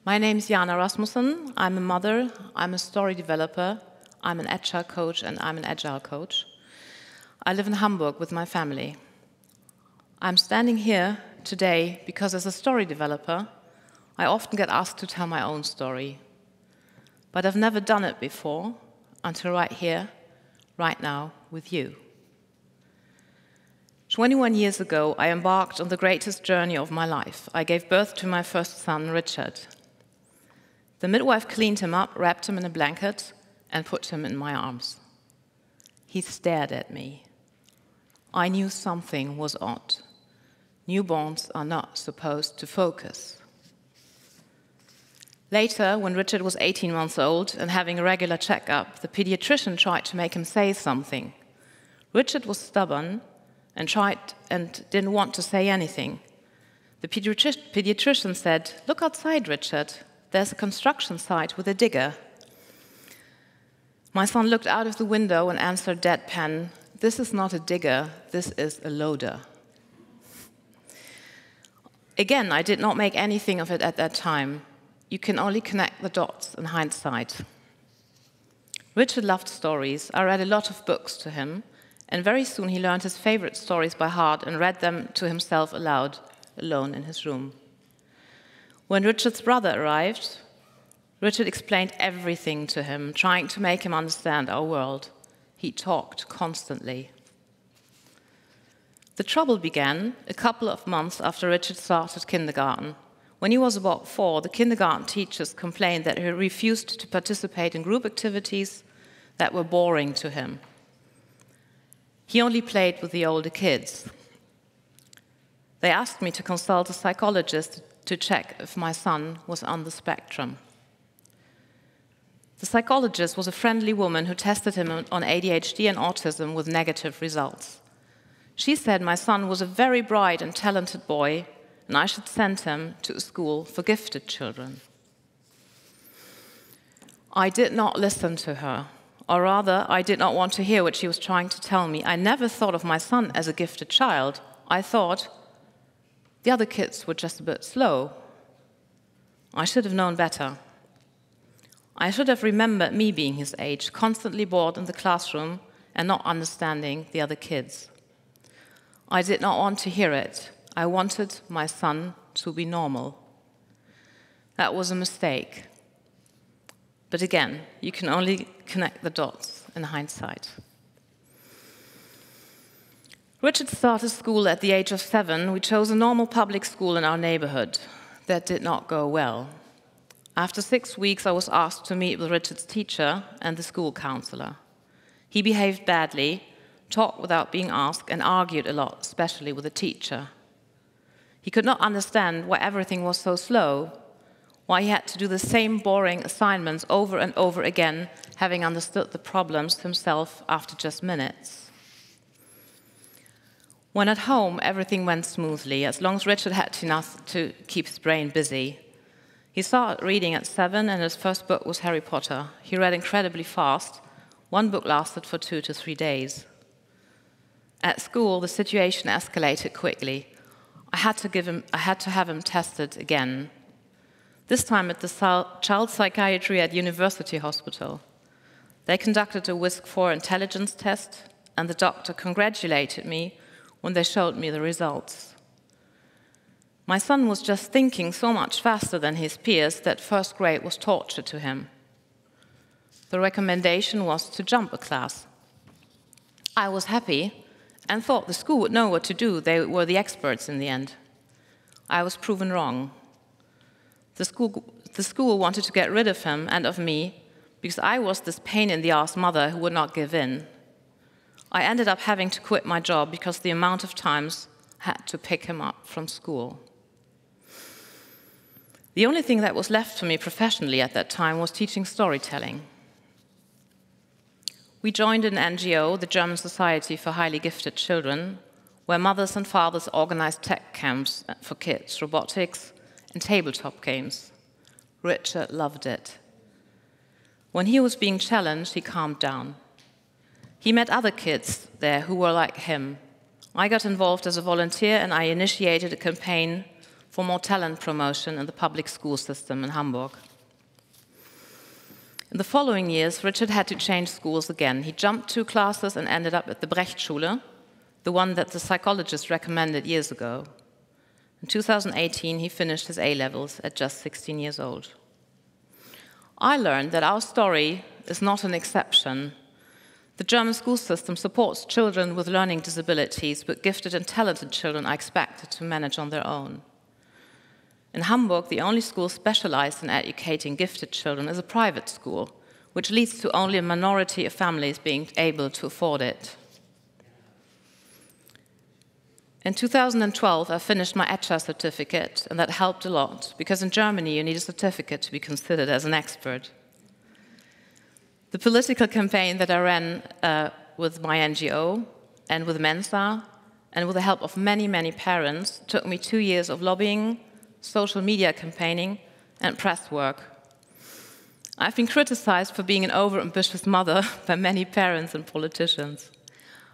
My name is Jaana Rasmussen. I'm a mother, I'm a story developer, I'm an ECHA coach, and I'm an agile coach. I live in Hamburg with my family. I'm standing here today because as a story developer, I often get asked to tell my own story. But I've never done it before until right here, right now, with you. 21 years ago, I embarked on the greatest journey of my life. I gave birth to my first son, Richard. The midwife cleaned him up, wrapped him in a blanket, and put him in my arms. He stared at me. I knew something was odd. Newborns are not supposed to focus. Later, when Richard was 18 months old and having a regular checkup, the pediatrician tried to make him say something. Richard was stubborn and didn't want to say anything. The pediatrician said, "Look outside, Richard. There's a construction site with a digger." My son looked out of the window and answered deadpan, "This is not a digger, this is a loader." Again, I did not make anything of it at that time. You can only connect the dots in hindsight. Richard loved stories. I read a lot of books to him, and very soon he learned his favorite stories by heart and read them to himself aloud, alone in his room. When Richard's brother arrived, Richard explained everything to him, trying to make him understand our world. He talked constantly. The trouble began a couple of months after Richard started kindergarten. When he was about 4, the kindergarten teachers complained that he refused to participate in group activities that were boring to him. He only played with the older kids. They asked me to consult a psychologist to check if my son was on the spectrum. The psychologist was a friendly woman who tested him on ADHD and autism with negative results. She said my son was a very bright and talented boy, and I should send him to a school for gifted children. I did not listen to her, or rather, I did not want to hear what she was trying to tell me. I never thought of my son as a gifted child. I thought the other kids were just a bit slow. I should have known better. I should have remembered me being his age, constantly bored in the classroom and not understanding the other kids. I did not want to hear it. I wanted my son to be normal. That was a mistake. But again, you can only connect the dots in hindsight. Richard started school at the age of 7. We chose a normal public school in our neighborhood. That did not go well. After 6 weeks, I was asked to meet with Richard's teacher and the school counselor. He behaved badly, talked without being asked, and argued a lot, especially with the teacher. He could not understand why everything was so slow, why he had to do the same boring assignments over and over again, having understood the problems himself after just minutes. When at home, everything went smoothly, as long as Richard had enough to keep his brain busy. He started reading at 7, and his first book was Harry Potter. He read incredibly fast. One book lasted for 2 to 3 days. At school, the situation escalated quickly. I had to have him tested again. This time at the child psychiatry at University Hospital. They conducted a WISC-4 intelligence test, and the doctor congratulated me when they showed me the results. My son was just thinking so much faster than his peers that first grade was torture to him. The recommendation was to jump a class. I was happy and thought the school would know what to do. They were the experts in the end. I was proven wrong. The school wanted to get rid of him and of me because I was this pain-in-the-ass mother who would not give in. I ended up having to quit my job because the amount of times I had to pick him up from school. The only thing that was left for me professionally at that time was teaching storytelling. We joined an NGO, the German Society for Highly Gifted Children, where mothers and fathers organized tech camps for kids, robotics, and tabletop games. Richard loved it. When he was being challenged, he calmed down. He met other kids there who were like him. I got involved as a volunteer, and I initiated a campaign for more talent promotion in the public school system in Hamburg. In the following years, Richard had to change schools again. He jumped 2 classes and ended up at the Brechtschule, the one that the psychologist recommended years ago. In 2018, he finished his A-levels at just 16 years old. I learned that our story is not an exception. The German school system supports children with learning disabilities, but gifted and talented children are expected to manage on their own. In Hamburg, the only school specialized in educating gifted children is a private school, which leads to only a minority of families being able to afford it. In 2012, I finished my ECHA certificate, and that helped a lot, because in Germany you need a certificate to be considered as an expert. The political campaign that I ran with my NGO and with Mensa, and with the help of many, many parents, took me 2 years of lobbying, social media campaigning, and press work. I've been criticized for being an overambitious mother by many parents and politicians.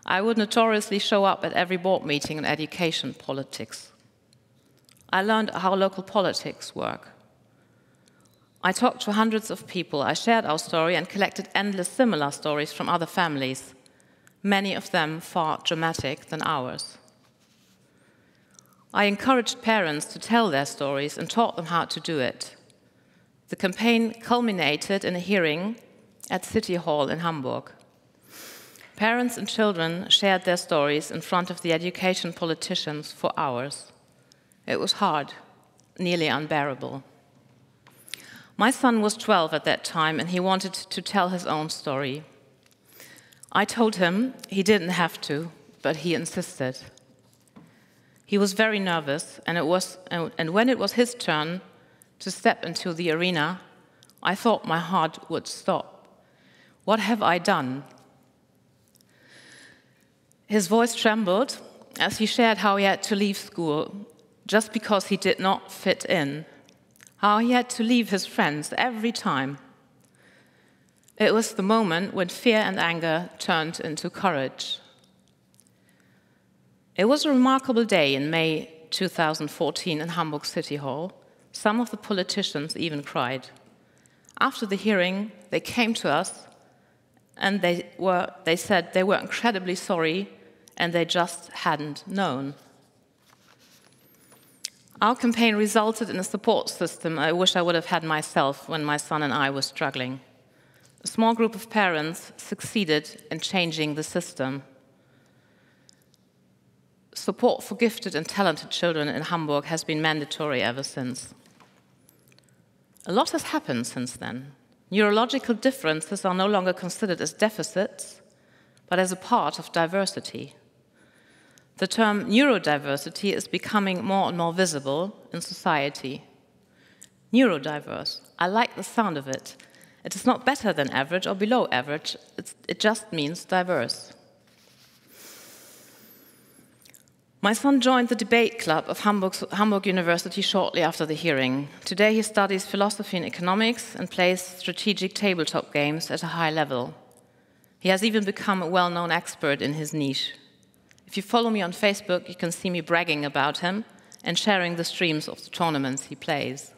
I would notoriously show up at every board meeting on education politics. I learned how local politics work. I talked to hundreds of people, I shared our story and collected endless similar stories from other families, many of them far dramatic than ours. I encouraged parents to tell their stories and taught them how to do it. The campaign culminated in a hearing at City Hall in Hamburg. Parents and children shared their stories in front of the education politicians for hours. It was hard, nearly unbearable. My son was 12 at that time, and he wanted to tell his own story. I told him he didn't have to, but he insisted. He was very nervous, and when it was his turn to step into the arena, I thought my heart would stop. What have I done? His voice trembled as he shared how he had to leave school just because he did not fit in, how he had to leave his friends every time. It was the moment when fear and anger turned into courage. It was a remarkable day in May 2014 in Hamburg City Hall. Some of the politicians even cried. After the hearing, they came to us and they said they were incredibly sorry and they just hadn't known. Our campaign resulted in a support system I wish I would have had myself when my son and I were struggling. A small group of parents succeeded in changing the system. Support for gifted and talented children in Hamburg has been mandatory ever since. A lot has happened since then. Neurological differences are no longer considered as deficits, but as a part of diversity. The term neurodiversity is becoming more and more visible in society. Neurodiverse, I like the sound of it. It is not better than average or below average, it just means diverse. My son joined the debate club of Hamburg University shortly after the hearing. Today he studies philosophy and economics and plays strategic tabletop games at a high level. He has even become a well-known expert in his niche. If you follow me on Facebook, you can see me bragging about him and sharing the streams of the tournaments he plays.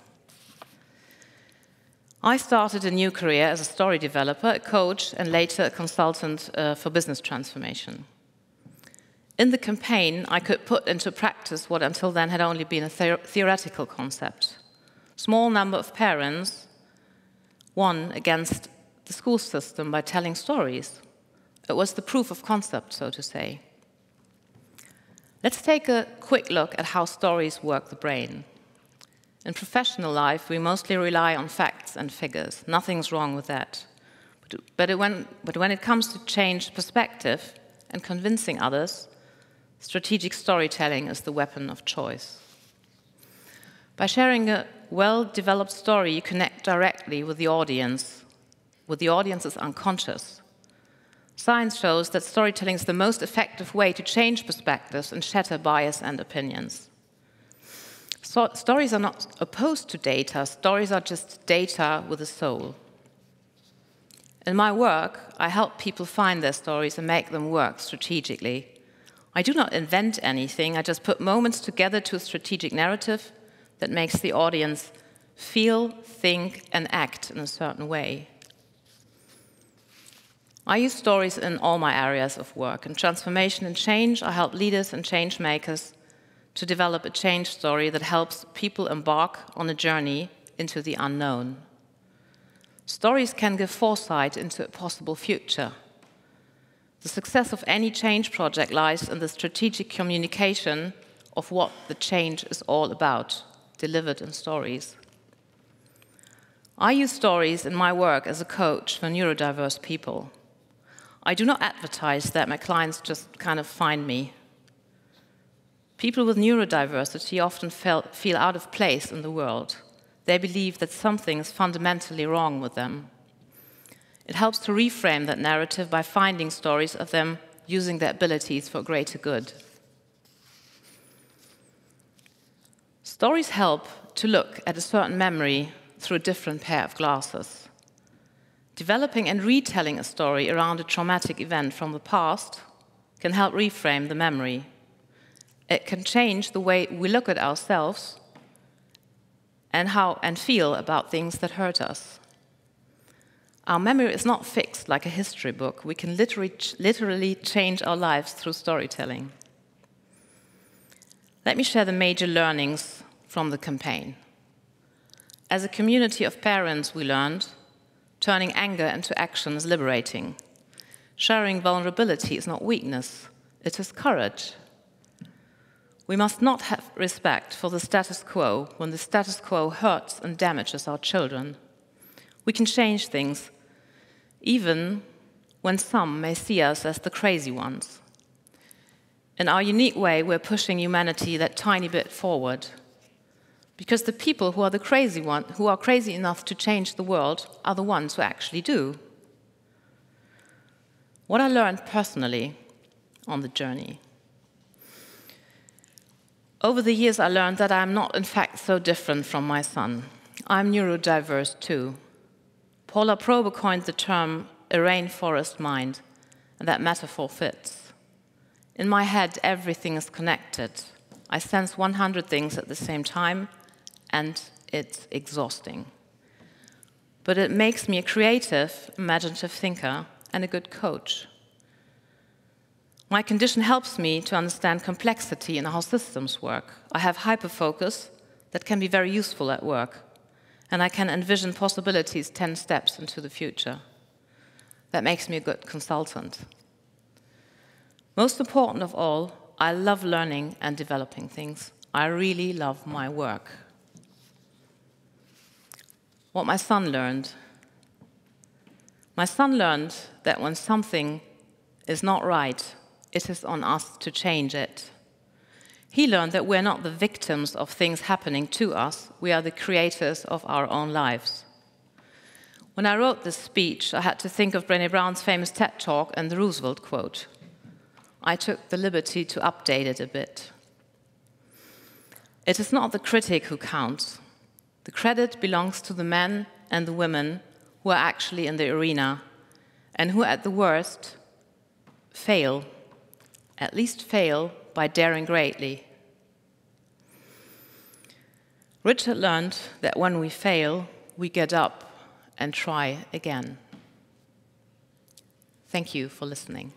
I started a new career as a story developer, a coach, and later a consultant for business transformation. In the campaign, I could put into practice what until then had only been a theoretical concept. Small number of parents won against the school system by telling stories. It was the proof of concept, so to say. Let's take a quick look at how stories work the brain. In professional life, we mostly rely on facts and figures. Nothing's wrong with that. But when it comes to change perspective and convincing others, strategic storytelling is the weapon of choice. By sharing a well-developed story, you connect directly with the audience's unconscious. Science shows that storytelling is the most effective way to change perspectives and shatter bias and opinions. Stories are not opposed to data. Stories are just data with a soul. In my work, I help people find their stories and make them work strategically. I do not invent anything. I just put moments together to a strategic narrative that makes the audience feel, think, and act in a certain way. I use stories in all my areas of work. In transformation and change, I help leaders and change makers to develop a change story that helps people embark on a journey into the unknown. Stories can give foresight into a possible future. The success of any change project lies in the strategic communication of what the change is all about, delivered in stories. I use stories in my work as a coach for neurodiverse people. I do not advertise that my clients just kind of find me. People with neurodiversity often feel out of place in the world. They believe that something is fundamentally wrong with them. It helps to reframe that narrative by finding stories of them using their abilities for greater good. Stories help to look at a certain memory through a different pair of glasses. Developing and retelling a story around a traumatic event from the past can help reframe the memory. It can change the way we look at ourselves and feel about things that hurt us. Our memory is not fixed like a history book. We can literally change our lives through storytelling. Let me share the major learnings from the campaign. As a community of parents, we learned turning anger into action is liberating. Sharing vulnerability is not weakness, it is courage. We must not have respect for the status quo when the status quo hurts and damages our children. We can change things, even when some may see us as the crazy ones. In our unique way, we're pushing humanity that tiny bit forward. Because the people who are crazy enough to change the world are the ones who actually do. What I learned personally on the journey. Over the years, I learned that I'm not, in fact, so different from my son. I'm neurodiverse too. Paula Prober coined the term a rainforest mind, and that metaphor fits. In my head, everything is connected. I sense 100 things at the same time, and it's exhausting. But it makes me a creative, imaginative thinker and a good coach. My condition helps me to understand complexity in how systems work. I have hyperfocus that can be very useful at work, and I can envision possibilities 10 steps into the future. That makes me a good consultant. Most important of all, I love learning and developing things. I really love my work. What my son learned. My son learned that when something is not right, it is on us to change it. He learned that we're not the victims of things happening to us, we are the creators of our own lives. When I wrote this speech, I had to think of Brené Brown's famous TED Talk and the Roosevelt quote. I took the liberty to update it a bit. It is not the critic who counts. The credit belongs to the men and the women who are actually in the arena and who, at the worst, fail, at least fail by daring greatly. Richard learned that when we fail, we get up and try again. Thank you for listening.